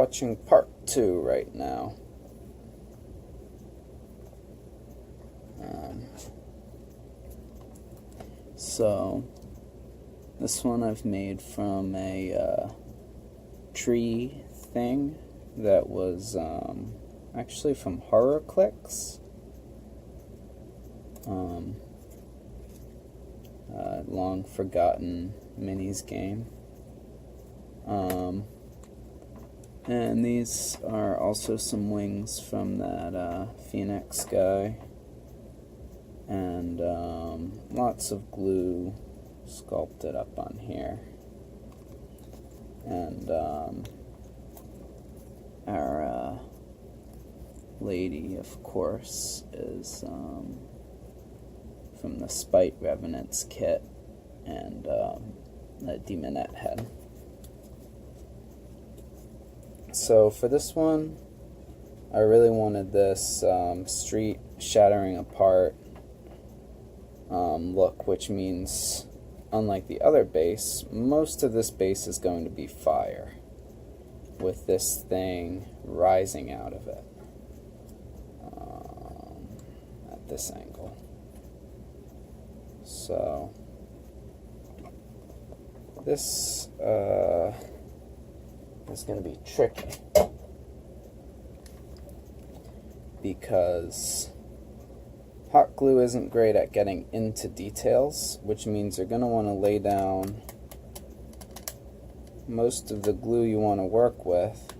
watching part 2 right now. So this one I've made from a tree thing that was actually from Horror Clicks. Long forgotten minis game. And these are also some wings from that Phoenix guy. And lots of glue sculpted up on here. And our lady, of course, is from the Spite Revenants kit and the Demonette head. So for this one, I really wanted this street shattering apart look, which means, unlike the other base, most of this base is going to be fire, with this thing rising out of it at this angle. So this is going to be tricky, because hot glue isn't great at getting into details, which means you're going to want to lay down most of the glue you want to work with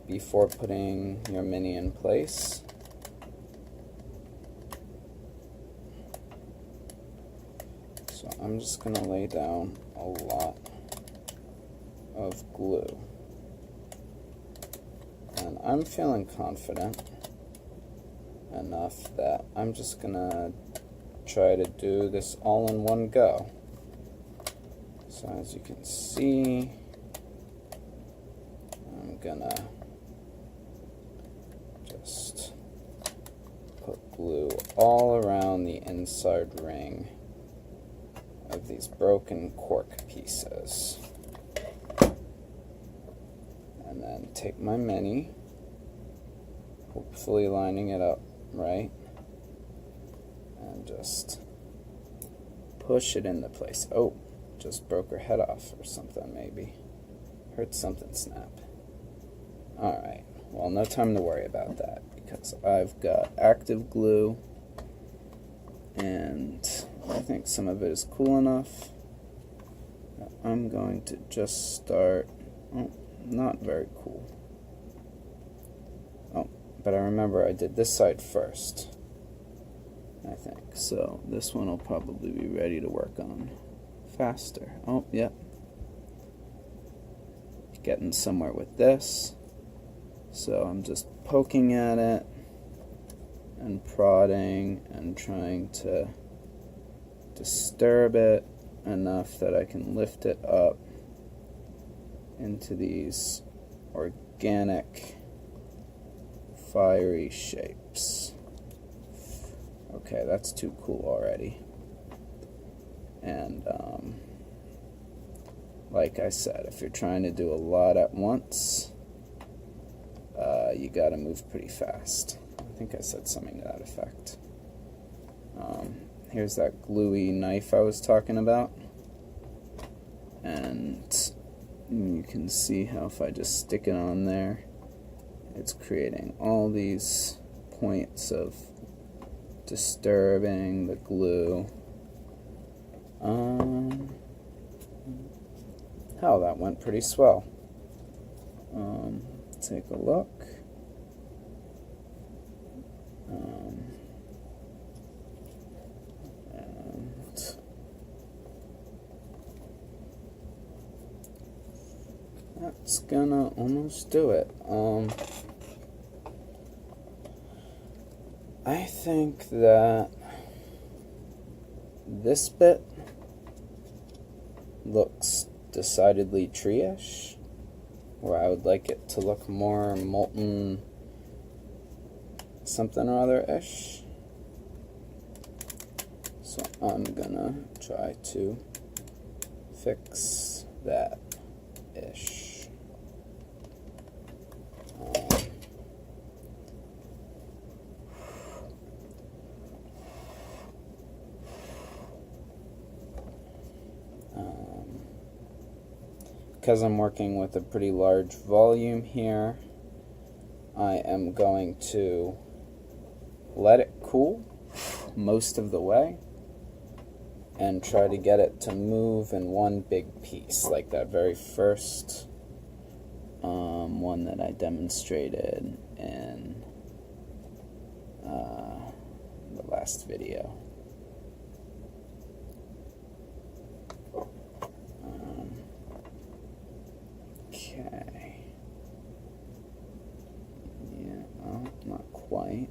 before putting your mini in place. So I'm just going to lay down a lot of glue. And I'm feeling confident enough that I'm just going to try to do this all in one go. So as you can see, I'm going to just put glue all around the inside ring of these broken cork pieces. And then take my mini, hopefully lining it up right, and just push it into place. Oh, just broke her head off or something maybe. Heard something snap. Alright, well, no time to worry about that because I've got active glue and I think some of it is cool enough that I'm going to just start. Oh, not very cool. Oh, but I remember I did this side first, I think. So this one will probably be ready to work on faster. Oh, yep. Getting somewhere with this. So I'm just poking at it and prodding and trying to disturb it enough that I can lift it up into these organic fiery shapes. Okay, that's too cool already. And like I said, if you're trying to do a lot at once, you gotta move pretty fast. I think I said something to that effect. Here's that gluey knife I was talking about, and you can see how if I just stick it on there, it's creating all these points of disturbing the glue. Hell, that went pretty swell. Take a look. And that's gonna almost do it. I think that this bit looks decidedly tree-ish, where I would like it to look more molten something or other-ish. So I'm gonna try to fix that. ish. Because I'm working with a pretty large volume here, I am going to let it cool most of the way and try to get it to move in one big piece, like that very first one that I demonstrated in the last video. Okay. Yeah, well, not quite.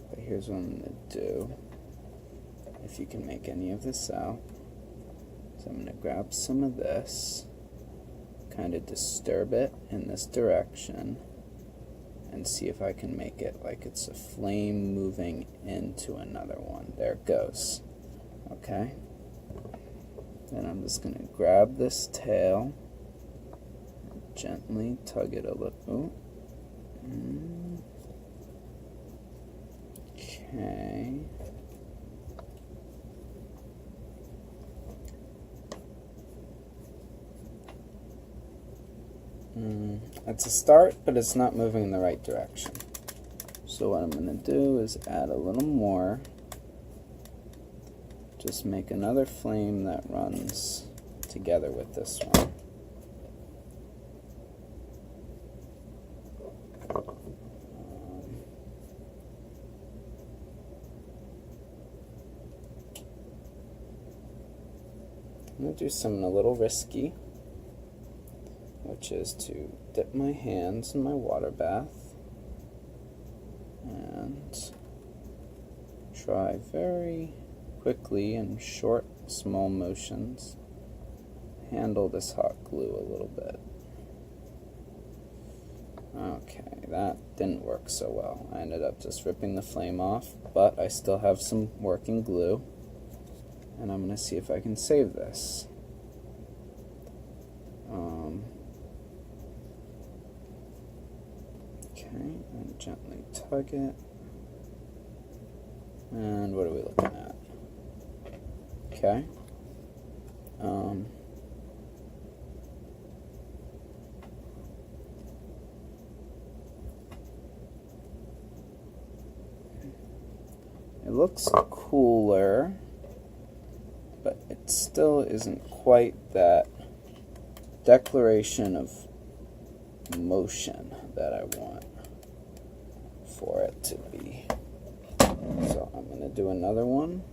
But here's what I'm going to do. If you can make any of this out. So I'm going to grab some of this, kind of disturb it in this direction, and see if I can make it like it's a flame moving into another one. There it goes. Okay? Then I'm just going to grab this tail, gently tug it a little. Okay. It's a start, but it's not moving in the right direction. So what I'm going to do is add a little more. Just make another flame that runs together with this one. I'm going to do something a little risky, which is to dip my hands in my water bath and try very quickly in short, small motions handle this hot glue a little bit. Okay, that didn't work so well. I ended up just ripping the flame off, but I still have some working glue, and I'm going to see if I can save this. Okay, and gently tug it. And what are we looking at? Okay. It looks cooler, but it still isn't quite that declaration of motion that I want for it to be. So I'm going to do another one.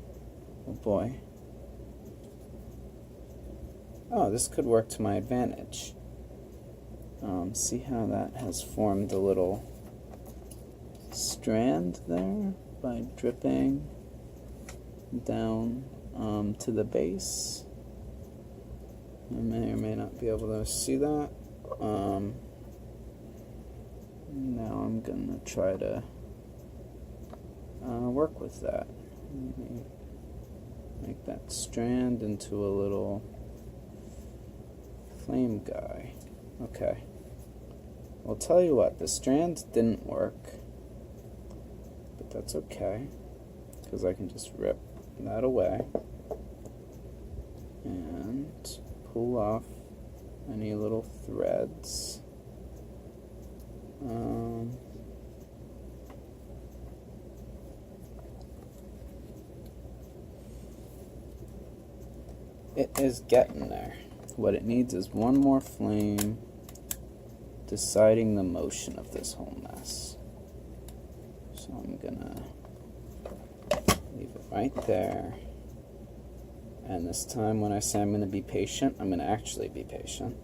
Oh boy. Oh, this could work to my advantage. See how that has formed a little strand there by dripping down to the base. I may or may not be able to see that. Now I'm going to try to work with that. Make that strand into a little flame guy. Okay. I'll tell you what, the strand didn't work, but that's okay, because I can just rip that away and pull off any little threads. It is getting there. What it needs is one more flame deciding the motion of this whole mess. So I'm gonna leave it right there. And this time when I say I'm gonna be patient, I'm gonna actually be patient.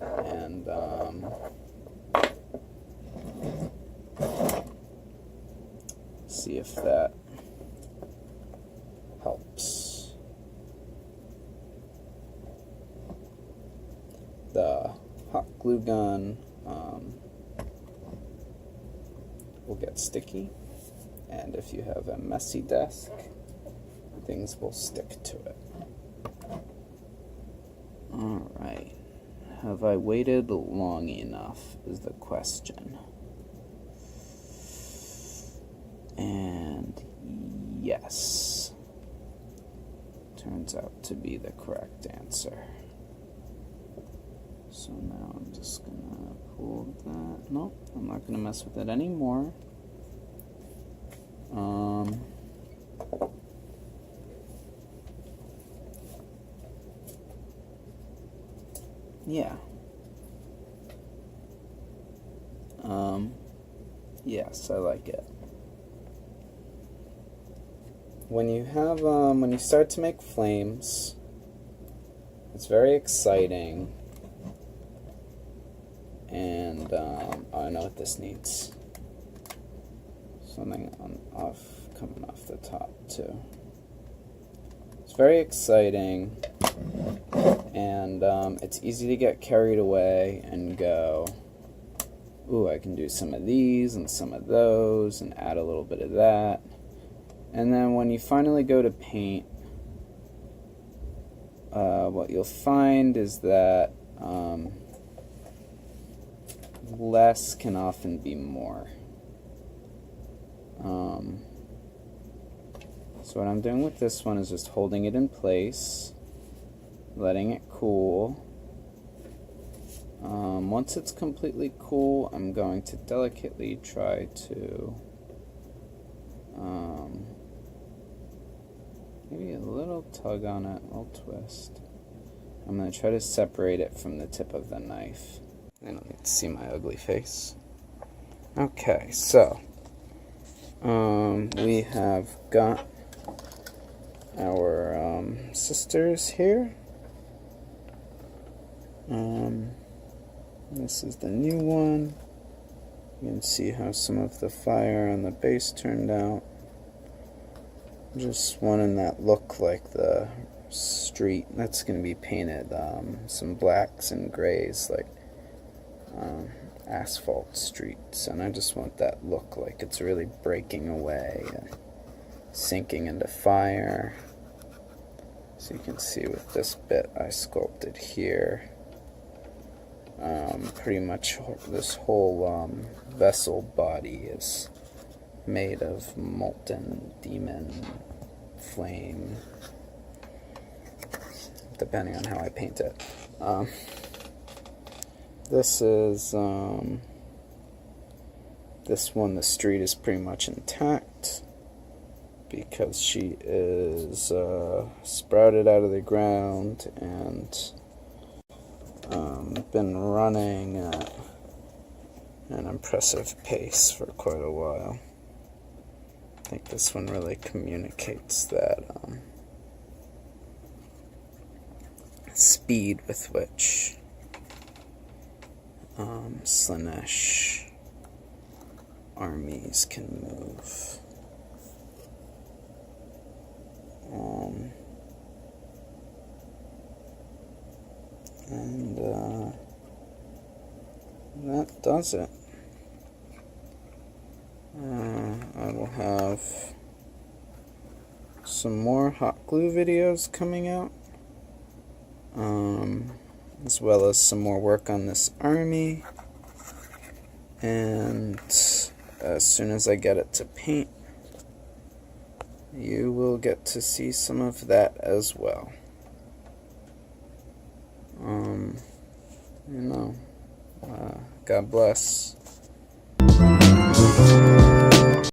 And see if that helps. The hot glue gun will get sticky, and if you have a messy desk, things will stick to it. Alright. have I waited long enough is the question. And yes, turns out to be the correct answer. So now I'm just gonna pull that. Nope, I'm not gonna mess with it anymore. Yeah. Yes, I like it. When you have, when you start to make flames, it's very exciting. And, I know what this needs. Something coming off the top, too. It's very exciting, and it's easy to get carried away and go, ooh, I can do some of these and some of those and add a little bit of that. And then when you finally go to paint, what you'll find is that less can often be more. So what I'm doing with this one is just holding it in place, letting it cool. Once it's completely cool, I'm going to delicately try to maybe a little tug on it, a little twist. I'm going to try to separate it from the tip of the knife. I don't need to see my ugly face. Okay, so we have got our sisters here. This is the new one. You can see how some of the fire on the base turned out. Just wanting that look like the street. That's going to be painted some blacks and grays like asphalt streets, and I just want that look like it's really breaking away and sinking into fire. So you can see with this bit I sculpted here, pretty much this whole vessel body is made of molten demon flame, depending on how I paint it. This is this one, the street is pretty much intact because she is sprouted out of the ground and been running at an impressive pace for quite a while. I think this one really communicates that speed with which Slaanesh armies can move. And that does it. I will have some more hot glue videos coming out, as well as some more work on this army. And as soon as I get it to paint, you will get to see some of that as well. God bless.